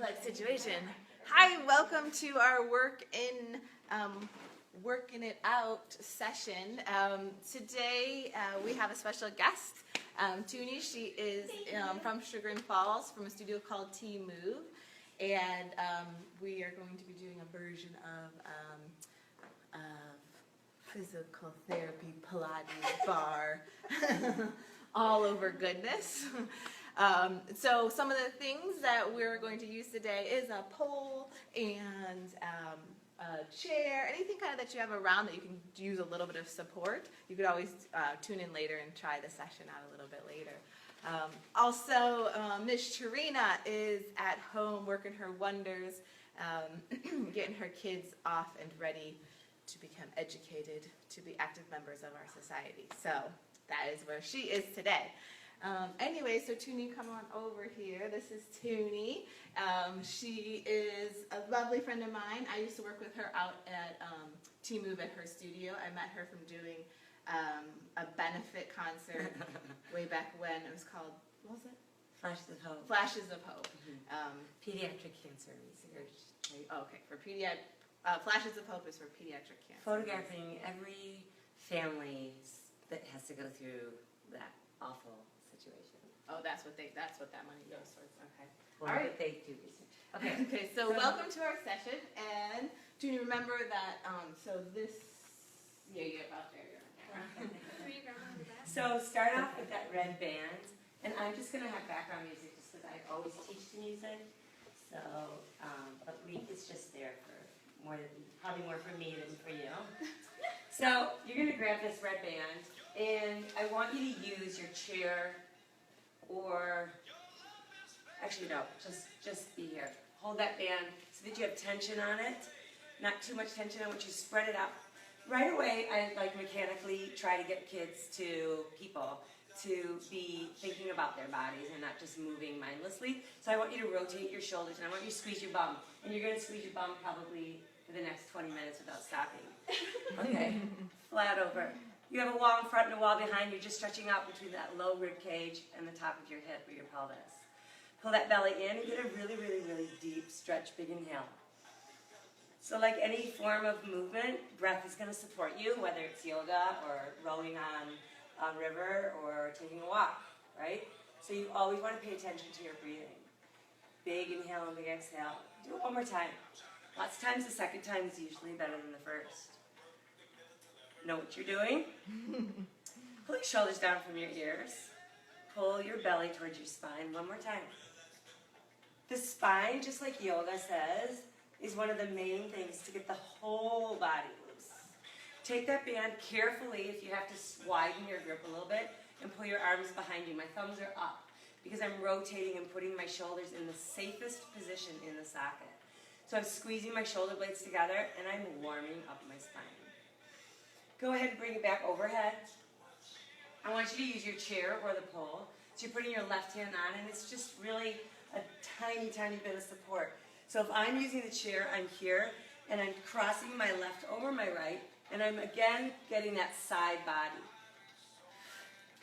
like situation. Hi, welcome to our Working It Out session. Today we have a special guest, Toonie. She is from Sugar Falls, from a studio called T-Move, and we are going to be doing a version of physical therapy, Pilates, bar, all over goodness. So some of the things that we're going to use today is a pole and a chair, anything kind of that you have around that you can use a little bit of support. You could always tune in later and try the session out a little bit later. Also, Miss Tarina is at home working her wonders, getting her kids off and ready to become educated, to be active members of our society. So that is where she is today. Anyway, so Toonie, come on over here. This is Toonie. She is a lovely friend of mine. I used to work with her out at T-Move at her studio. I met her from doing a benefit concert way back when. It was called, what was it? Flashes of Hope. Flashes of Hope. Pediatric cancer research. Right? Oh, okay, for Flashes of Hope is for pediatric cancer. Photographing every family that has to go through that awful situation. Oh, that's what that money goes towards. Okay. Well, all right. They do research. Okay. Okay. So welcome to our session, and do you remember that? So this, yeah, you're about there. So start off with that red band, and I'm just gonna have background music just because I always teach the music. So, but it's just there for probably more for me than for you. So you're gonna grab this red band, and I want you to use your chair, or actually no, just be here. Hold that band so that you have tension on it. Not too much tension. I want you to spread it out. Right away, I mechanically try to get people to be thinking about their bodies and not just moving mindlessly. So I want you to rotate your shoulders, and I want you to squeeze your bum. And you're going to squeeze your bum probably for the next 20 minutes without stopping. Okay, flat over. You have a wall in front and a wall behind. You're just stretching out between that low rib cage and the top of your hip or your pelvis. Pull that belly in and get a really, really, really deep stretch, big inhale. So like any form of movement, breath is going to support you, whether it's yoga or rowing on a river or taking a walk, right? So you always want to pay attention to your breathing. Big inhale and big exhale. Do it one more time. Lots of times the second time is usually better than the first. Know what you're doing? Pull your shoulders down from your ears. Pull your belly towards your spine. One more time. The spine, just like yoga says, is one of the main things to get the whole body loose. Take that band carefully if you have to widen your grip a little bit and pull your arms behind you. My thumbs are up because I'm rotating and putting my shoulders in the safest position in the socket. So I'm squeezing my shoulder blades together and I'm warming up my spine. Go ahead and bring it back overhead. I want you to use your chair or the pole. So you're putting your left hand on, and it's just really a tiny, tiny bit of support. So if I'm using the chair, I'm here, and I'm crossing my left over my right, and I'm again getting that side body.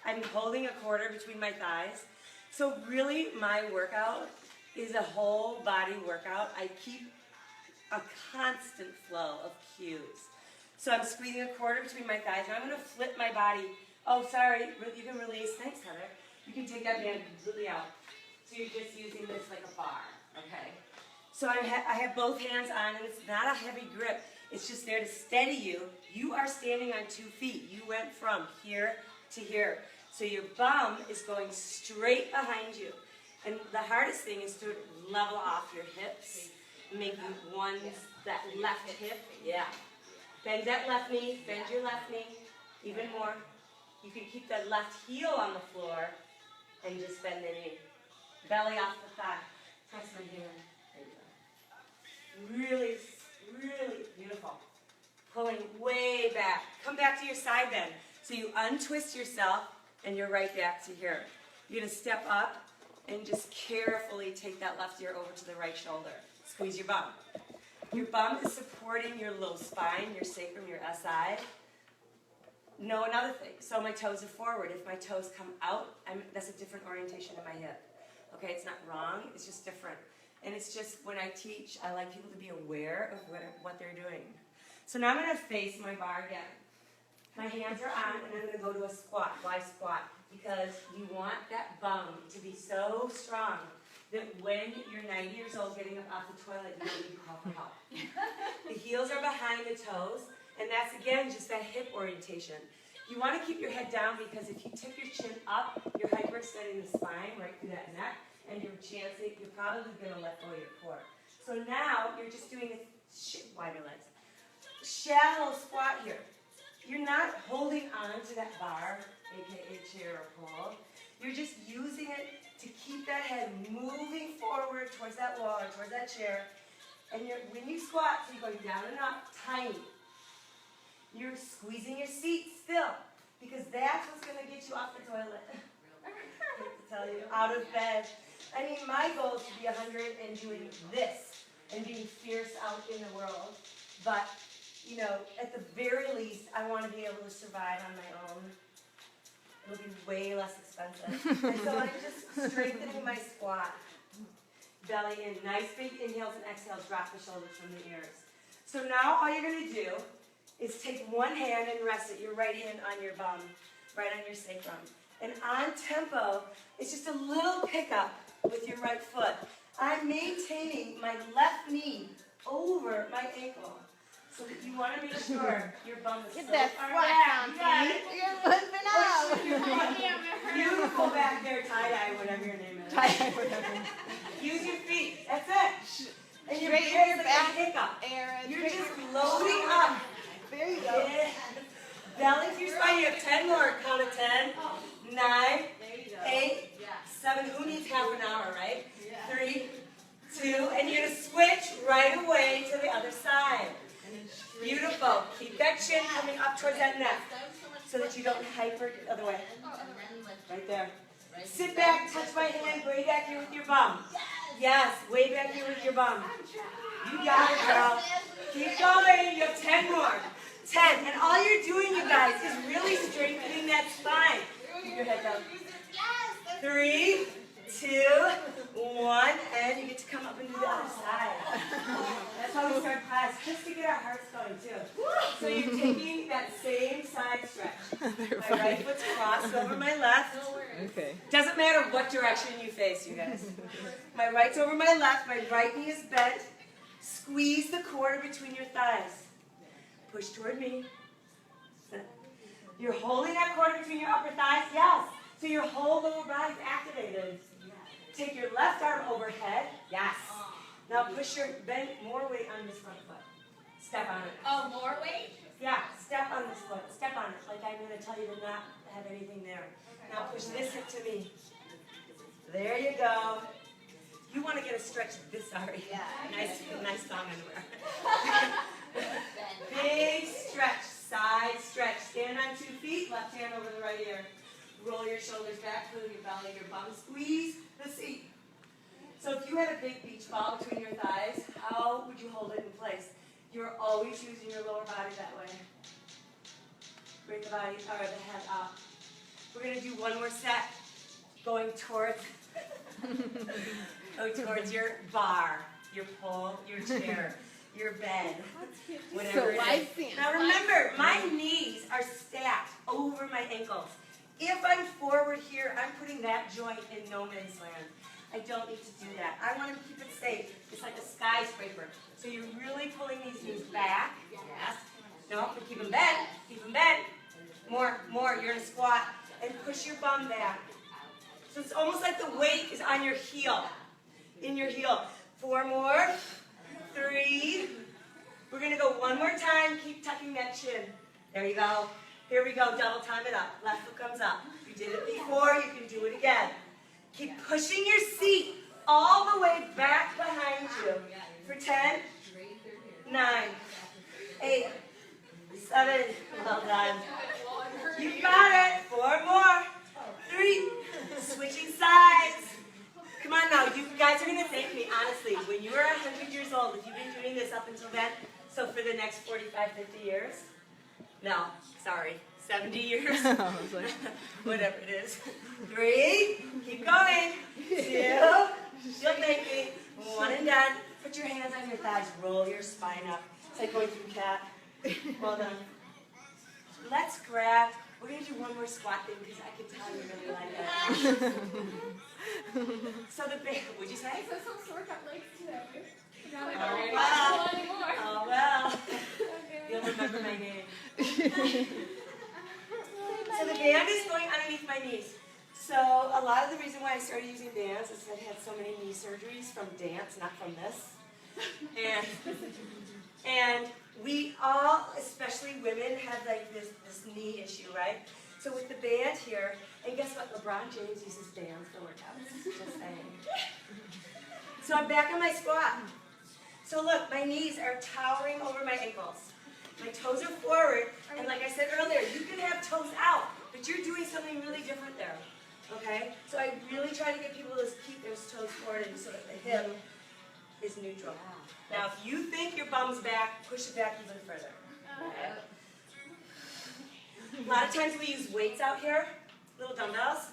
I'm holding a quarter between my thighs. So really, my workout is a whole body workout. I keep a constant flow of cues. So I'm squeezing a quarter between my thighs, and I'm going to flip my body. Oh, sorry, you can release. Thanks, Heather. You can take that band completely out. So you're just using this like a bar, okay? So I have both hands on, and it's not a heavy grip. It's just there to steady you. You are standing on 2 feet. You went from here to here. So your bum is going straight behind you. And the hardest thing is to level off your hips, making that left hip. Yeah. Bend that left knee, bend your left knee, even more. You can keep that left heel on the floor and just bend the knee. Belly off the thigh. Press my hand. There you go. Really, really beautiful. Pulling way back. Come back to your side bend. So you untwist yourself and you're right back to here. You're going to step up and just carefully take that left ear over to the right shoulder. Squeeze your bum. Your bum is supporting your low spine, your sacrum, your SI. Know another thing. So my toes are forward. If my toes come out, that's a different orientation in my hip. Okay, it's not wrong, it's just different. And it's just, when I teach, I like people to be aware of what they're doing. So now I'm going to face my bar again. My hands are on, and I'm going to go to a squat. Why squat? Because you want that bum to be so strong that when you're 90 years old getting up off the toilet, you don't need to call for help. The heels are behind the toes, and that's, again, just that hip orientation. You want to keep your head down because if you tip your chin up, you're hyperextending the spine right through that neck, and you're probably going to let go of your core. So now you're just doing a wider legs. Shallow squat here. You're not holding on to that bar, aka chair or pole. You're just using it to keep that head moving forward towards that wall or towards that chair. And when you squat, so you're going down and up, tiny. You're squeezing your seat still, because that's what's going to get you off the toilet. I hate to tell you, out of bed. I mean, my goal is to be 100 and doing this and being fierce out in the world. But, you know, at the very least, I want to be able to survive on my own. It'll be way less expensive. And so I'm just strengthening my squat. Belly in. Nice big inhales and exhales. Drop the shoulders from the ears. So now all you're going to do is take one hand and rest it, your right hand on your bum, right on your sacrum. And on tempo, it's just a little pickup with your right foot. I'm maintaining my left knee over my ankle. So that you want to make sure your bum is Get so that far squat back. down, Pete. You're limping out. Push your foot. Beautiful back there, tie-dye, whatever your name is. Tie-dye, whatever. Use your feet. That's it. And your Straighten back your is back, a hiccup. Aaron. You're just loading up. There you go. Yeah. Belly to your spine. You have 10 more. Count of 10. 9. 8. 7. Who needs half an hour, right? 3, 2, and you're going to switch right away to the other side. Beautiful. Keep that chin coming up towards that neck so that you don't hyper the other way. Right there. Sit back, touch my hand, way back here with your bum. Yes, way back here with your bum. You got it, girl. Keep going. You have 10 more. 10. And all you're doing, you guys, is really strengthening that spine. Keep your head down. 3, 2, 1, and you get to come up and do the other side. That's how we start class, just to get our hearts going too. So you're taking that same side stretch. My right foot's crossed over my left. Okay. Doesn't matter what direction you face, you guys. My right's over my left, my right knee is bent. Squeeze the core between your thighs. Push toward me. You're holding that core between your upper thighs, yes. So your whole lower body's activated. Take your left arm overhead. Yes. Now push bend more weight on this front foot. Step on it. Oh, more weight? Yeah, step on this foot. Step on it. Like I'm going to tell you to not have anything there. Now push this hip to me. There you go. You want to get a stretch this, sorry. Yeah. Nice thong underwear. Big stretch. Side stretch. Stand on 2 feet. Left hand over the right ear. Roll your shoulders back, feel your belly, your bum. Squeeze the seat. So if you had a big beach ball between your thighs, how would you hold it in place? You're always using your lower body that way. Bring the body, or the head up. We're going to do one more set. Going towards your bar, your pole, your chair, your bed, whatever it is. Now remember, my knees are stacked over my ankles. If I'm forward here, I'm putting that joint in no man's land. I don't need to do that. I want to keep it safe. It's like a skyscraper. So you're really pulling these knees back. Yes. No, but keep them bent. Keep them bent. More. You're in a squat. And push your bum back. So it's almost like the weight is on your heel. In your heel. 4 more. 3. We're going to go one more time. Keep tucking that chin. There you go. Here we go, double time it up. Left foot comes up. You did it before, you can do it again. Keep pushing your seat all the way back behind you. For 10, 9, 8, 7, well done. You got it. 4 more. 3, switching sides. Come on now, you guys are going to thank me, honestly. When you are 100 years old, if you've been doing this up until then, so for the next 45, 50 years, no, sorry, 70 years, whatever it is. 3, keep going. 2, you'll thank me. One and done. Put your hands on your thighs. Roll your spine up. It's like going through cat. Well done. Let's grab. We're going to do one more squat thing because I can tell you really like it. So the band, what'd you say? So some sore cut legs today. Oh, well. You'll remember my name. So the band is going underneath my knees. So a lot of the reason why I started using bands is I had so many knee surgeries from dance, not from this. And we all, especially women, have like this knee issue, right? So with the band here, and guess what? LeBron James uses bands for workouts. Just saying. So I'm back on my squat. So look, my knees are towering over my ankles. My toes are forward, and like I said earlier, you can have toes out, but you're doing something really different there. Okay? So I really try to get people to keep their toes forward and so that the hip is neutral. Now, if you think your bum's back, push it back even further. Okay? A lot of times we use weights out here, little dumbbells,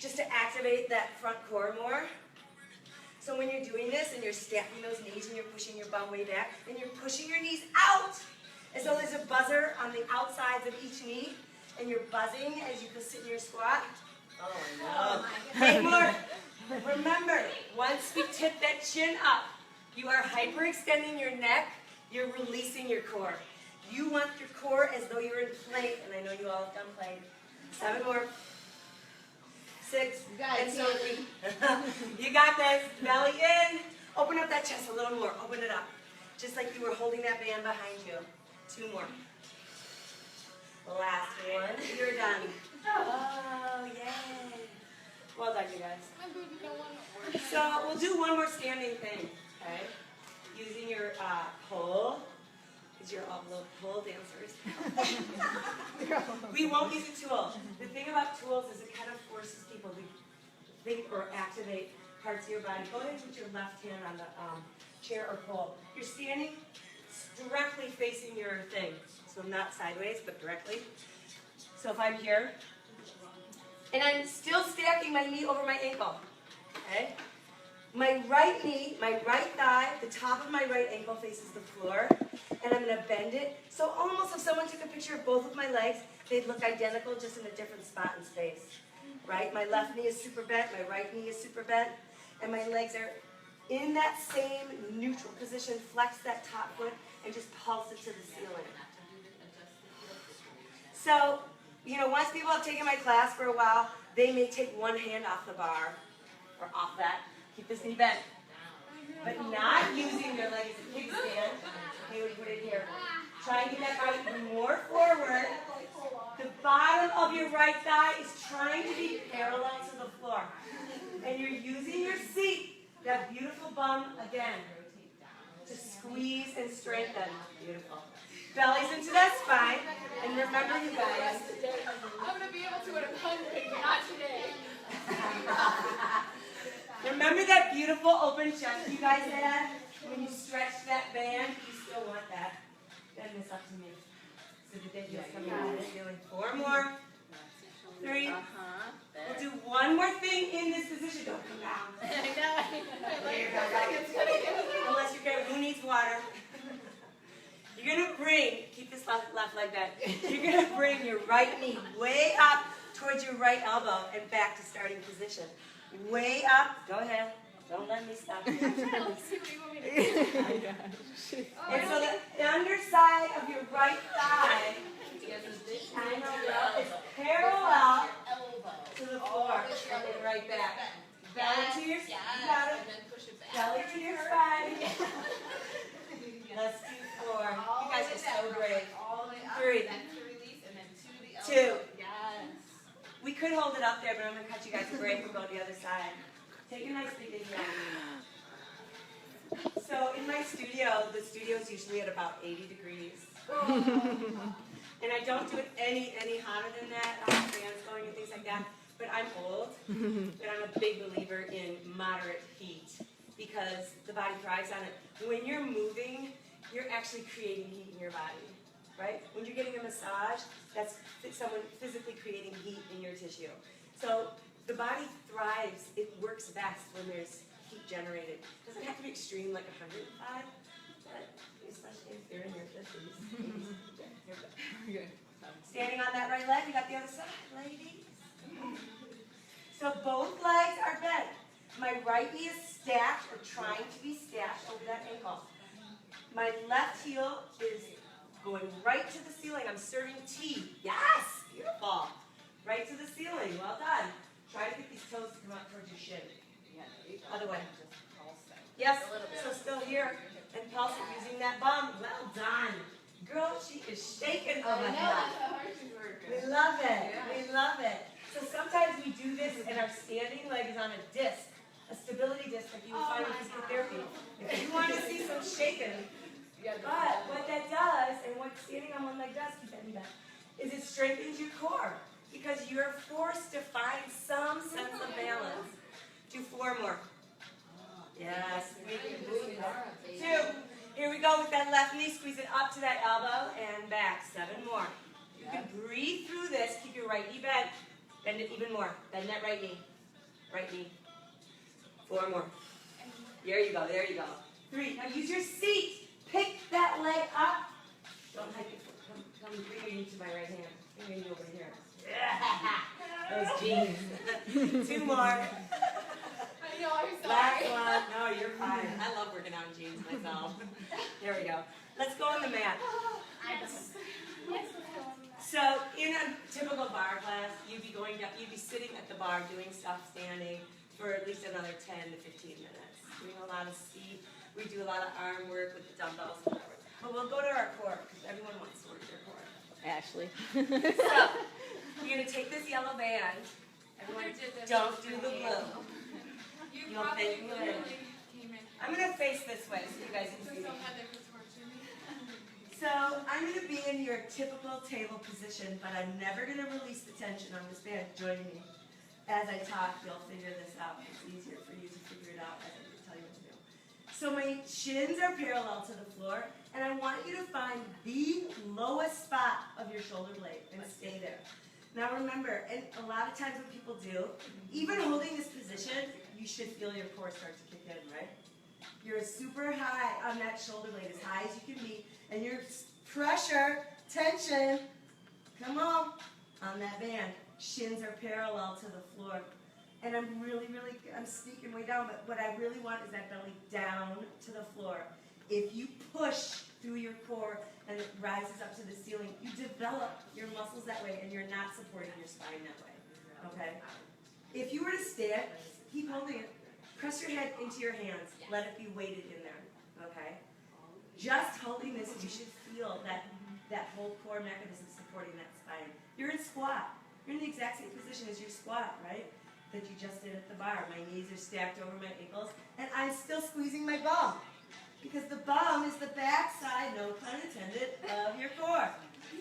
just to activate that front core more. So when you're doing this and you're stacking those knees and you're pushing your bum way back, and you're pushing your knees out, as though there's a buzzer on the outsides of each knee, and you're buzzing as you sit in your squat. Oh, no. Hey, more. Remember, once we tip that chin up, you are hyperextending your neck, you're releasing your core. You want your core as though you're in plank, and I know you all have done plank. 7 more. 6. And so you got this. Belly in. Open up that chest a little more. Open it up. Just like you were holding that band behind you. 2 more. Last one. You're done. Oh, yay. Well done, you guys. So we'll do one more standing thing, okay? Using your pole, because you're all little pole dancers. We won't use a tool. The thing about tools is it kind of forces people to think or activate parts of your body. Go ahead and put your left hand on the chair or pole. You're standing directly facing your thing. So not sideways, but directly. So if I'm here, and I'm still stacking my knee over my ankle, okay? My right knee, my right thigh, the top of my right ankle faces the floor, and I'm gonna bend it. So almost if someone took a picture of both of my legs, they'd look identical, just in a different spot in space, right? My left knee is super bent, my right knee is super bent, and my legs are in that same neutral position. Flex that top foot and just pulse it to the ceiling. So, once people have taken my class for a while, they may take one hand off the bar, or off that, keep this knee bent, but not using their leg as a kickstand. They would put it here. Try and get that body even more forward. The bottom of your right thigh is trying to be parallel to the floor. And you're using your seat, that beautiful bum, again, to squeeze and strengthen. Beautiful. Bellies into that spine. And remember, you guys. I'm going to be able to when I'm hungry, but not today. Remember that beautiful open chest you guys had? When you stretched that band, you still want that. Bend this up to me. So the big heels coming out. Doing 4 more. 3. We'll do one more thing in this position. Don't come down. I know. Unless you're going, who needs water? You're going to bring, keep this left leg bent. You're going to bring your right knee way up towards your right elbow and back to starting position. Way up. Go ahead. Don't let me stop you. And so the underside of your right thigh is parallel to the floor. And then right back. Belly to your spine. You got it. Belly to your spine. Let's do 4. You guys are so great. 3. 2. We could hold it up there, but I'm going to cut you guys a break and go to the other side. Take a nice big inhale. So in my studio, the studio is usually at about 80 degrees. And I don't do it any hotter than that. I have fans going and things like that. But I'm old, and I'm a big believer in moderate heat because the body thrives on it. When you're moving, you're actually creating heat in your body, right? When you're getting a massage, that's someone physically creating heat in your tissue. So the body thrives, it works best when there's heat heat generated. Doesn't have to be extreme like 105, but especially if you're in your 50s. Good. Standing on that right leg, we got the other side, ladies. So both legs are bent. My right knee is stacked or trying to be stacked over that ankle. My left heel is going right to the ceiling. I'm serving T. Yes! Beautiful. Right to the ceiling. Well done. Try to get these toes to come up towards your shin. Other way. Yes. So still here. And pulse it using that bum. Well done. Girl, she is shaking over that. We love it. We love it. So sometimes we do this and our standing leg is on a disc, a stability disc like you would find in physical therapy. If you want to see some shaking, but what that does, and what standing on one leg does, keep that knee back, is it strengthens your core because you're forced to find some sense of balance. Do 4 more. Yes. 2. Here we go with that left knee. Squeeze it up to that elbow and back. 7 more. You can breathe through this. Keep your right knee bent. Bend it even more. Bend that right knee. Right knee. 4 more. There you go. There you go. 3. Now use your seat. Pick that leg up. Don't hike it. Come bring your knee to my right hand. Bring your knee over here. Those jeans. 2 more. I know, I'm sorry. Last one. No, you're fine. I love working out in jeans myself. There we go. Let's go on the mat. So in a typical bar class, you'd be sitting at the bar doing stuff standing for at least another 10 to 15 minutes. Doing a lot of seat. We do a lot of arm work with the dumbbells and whatever. But we'll go to our core because everyone wants to work their core. Ashley. So you're going to take this yellow band. Everyone, don't do the blue. You'll think good. I'm going to face this way so you guys can see me. So I'm going to be in your typical table position, but I'm never going to release the tension on this band. Join me. As I talk, you'll figure this out. It's easier for you to figure it out as I tell you what to do. So my shins are parallel to the floor, and I want you to find the lowest spot of your shoulder blade and stay there. Now remember, and a lot of times what people do, even holding this position, you should feel your core start to kick in, right? You're super high on that shoulder blade, as high as you can be, and your pressure, tension, come on that band. Shins are parallel to the floor. And I'm sneaking way down, but what I really want is that belly down to the floor. If you push through your core and it rises up to the ceiling, you develop your muscles that way and you're not supporting your spine that way, okay? If you were to stand, keep holding it. Press your head into your hands. Let it be weighted in there, okay? Just holding this, you should feel that whole core mechanism supporting that spine. You're in squat. You're in the exact same position as your squat, right? That you just did at the bar. My knees are stacked over my ankles, and I'm still squeezing my bum. Because the bum is the back side, no pun intended, of your core,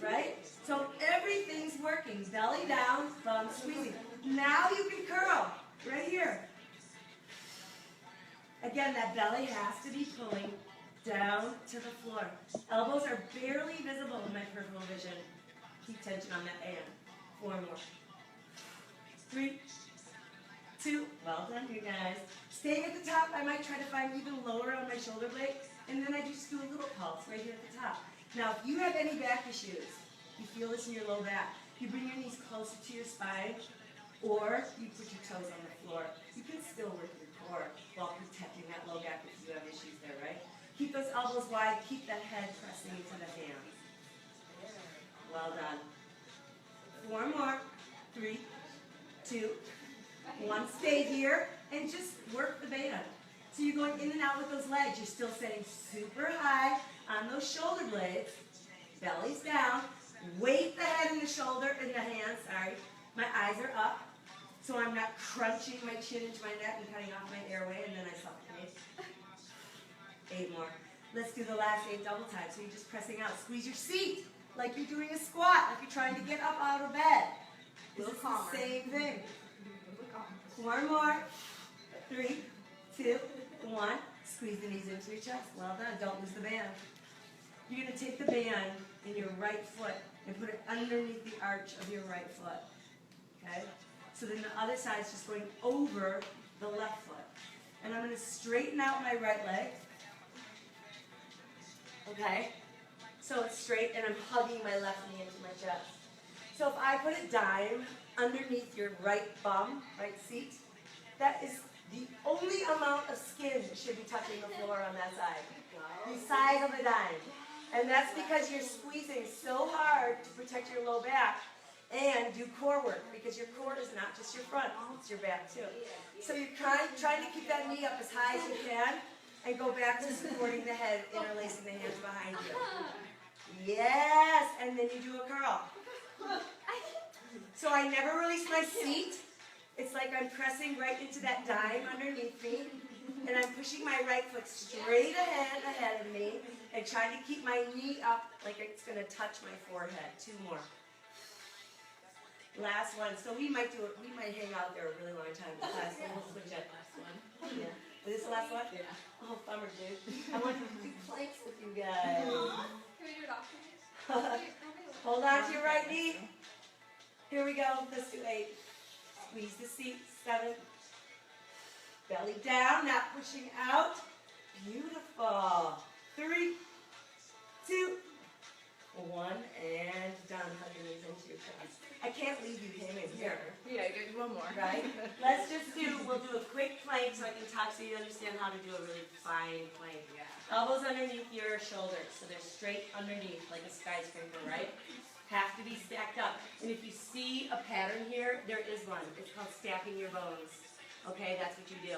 right? So everything's working. Belly down, bum squeezing. Now you can curl, right here. Again, that belly has to be pulling down to the floor. Elbows are barely visible in my peripheral vision. Keep tension on that band. 4 more. 3, 2, well done, you guys. Staying at the top, I might try to find even lower on my shoulder blade, and then I just do a little pulse right here at the top. Now, if you have any back issues, you feel this in your low back, you bring your knees closer to your spine, or you put your toes on the floor. You can still work your core while protecting that low back if you have issues there, right? Keep those elbows wide, keep that head pressing into the hands. Well done. 4 more. 3, 2, 1. Stay here and just work the band. So you're going in and out with those legs. You're still sitting super high on those shoulder blades. Belly's down. Weight the head and the shoulder and the hands. Sorry. My eyes are up. So I'm not crunching my chin into my neck and cutting off my airway, and then I suffocate. 8 more. Let's do the last 8 double time. So you're just pressing out. Squeeze your seat like you're doing a squat, like you're trying to get up out of bed. This is the same thing. 4 more. 3, 2, 1. Squeeze the knees into your chest. Well done. Don't lose the band. You're going to take the band in your right foot and put it underneath the arch of your right foot. Okay? So then the other side is just going over the left foot. And I'm going to straighten out my right leg. Okay? So it's straight and I'm hugging my left knee into my chest. So if I put a dime underneath your right bum, right seat, that is the only amount of skin that should be touching the floor on that side. The size of a dime. And that's because you're squeezing so hard to protect your low back and do core work, because your core is not just your front, it's your back too. So you're trying to keep that knee up as high as you can and go back to supporting the head, interlacing the hands behind you. Yes, and then you do a curl. So I never release my seat. It's like I'm pressing right into that dime underneath me, and I'm pushing my right foot straight ahead of me, and trying to keep my knee up like it's going to touch my forehead. 2 more. Last one. So we might hang out there a really long time in class. So we'll switch it. Last one. Yeah. Is this the last one? Yeah. Oh, bummer, dude. I want to do planks with you guys. Can we do it after? Hold on to your right knee. Here we go. Let's do 8. Squeeze the seat. 7. Belly down, not pushing out. Beautiful. 3, 2, 1, and done. Hug your knees into your chest. I can't leave you hanging here. Yeah, good. One more. Right? We'll do a quick plank so I can talk so you understand how to do a really fine plank. Yeah. Elbows underneath your shoulders, so they're straight underneath like a skyscraper, right? Have to be stacked up. And if you see a pattern here, there is one. It's called stacking your bones. Okay, that's what you do.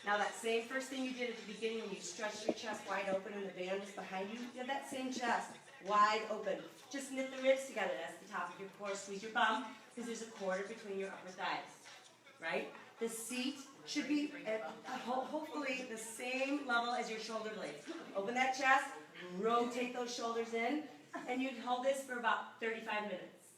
Now that same first thing you did at the beginning when you stretched your chest wide open and the band is behind you, you have that same chest wide open. Just knit the ribs together. That's the top of your core. Squeeze your bum because there's a quarter between your upper thighs, right? The seat should be at hopefully the same level as your shoulder blades. Open that chest, rotate those shoulders in, and you'd hold this for about 35 minutes.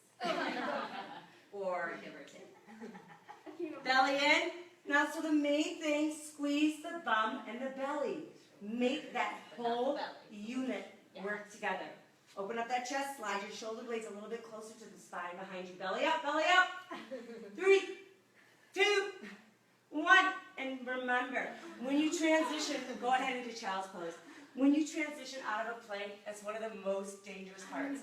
Or give or take. Belly in. Now, so the main thing, squeeze the bum and the belly. Make that whole unit work together. Open up that chest, slide your shoulder blades a little bit closer to the spine behind you. Belly up, belly up. 3, 2, 1. And remember, when you transition, go ahead into child's pose. When you transition out of a plank, that's one of the most dangerous parts.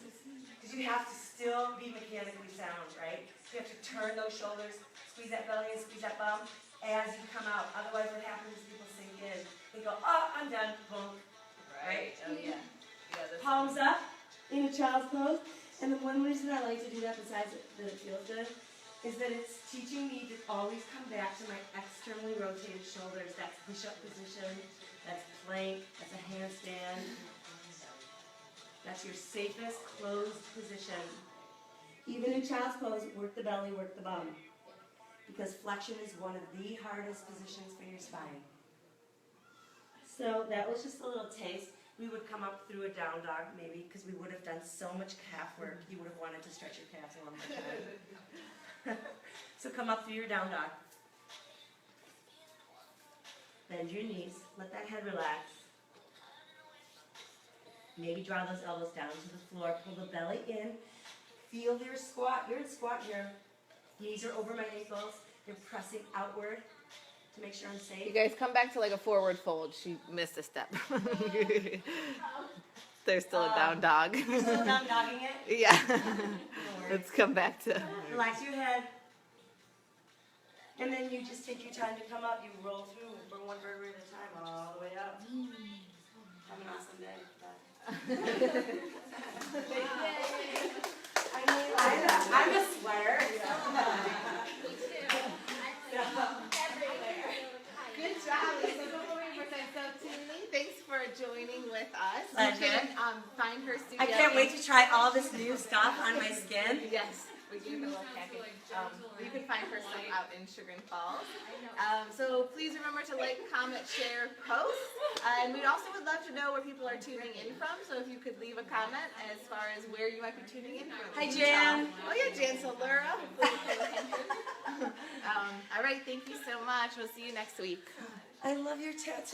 Because you have to still be mechanically sound, right? You have to turn those shoulders, squeeze that belly and squeeze that bum as you come out. Otherwise, what happens is people sink in. They go, oh, I'm done, boom. Right? Oh, yeah. Palms up in a child's pose. And the one reason I like to do that, besides that it feels good, is that it's teaching me to always come back to my externally rotated shoulders. That's push-up position, that's plank, that's a handstand. That's your safest closed position. Even in child's pose, work the belly, work the bum. Because flexion is one of the hardest positions for your spine. So that was just a little taste. We would come up through a down dog maybe, because we would have done so much calf work, you would have wanted to stretch your calves one more time. So come up through your down dog. Bend your knees, let that head relax. Maybe draw those elbows down to the floor, pull the belly in. Feel your squat, you're in squat here. Knees are over my ankles, you're pressing outward to make sure I'm safe. You guys come back to like a forward fold. She missed a step. There's still a down dog. You're still down dogging it? Yeah. No worries. Let's come back to. Relax your head. And then you just take your time to come up. You roll through from one vertebrae at a time all the way up. Have an awesome day. I'm a sweater. Good job, Lisa. So Tiffany, thanks for joining with us. Pleasure. You can find her studio. I can't wait to try all this new stuff on my skin. Yes, we do have a little package. You can find her stuff out in Sugar and Falls. So please remember to like, comment, share, post. And we also would love to know where people are tuning in from. So if you could leave a comment as far as where you might be tuning in from. Hi, Jan. Oh yeah, Jan Solera. All right, thank you so much. We'll see you next week. I love your tattoo.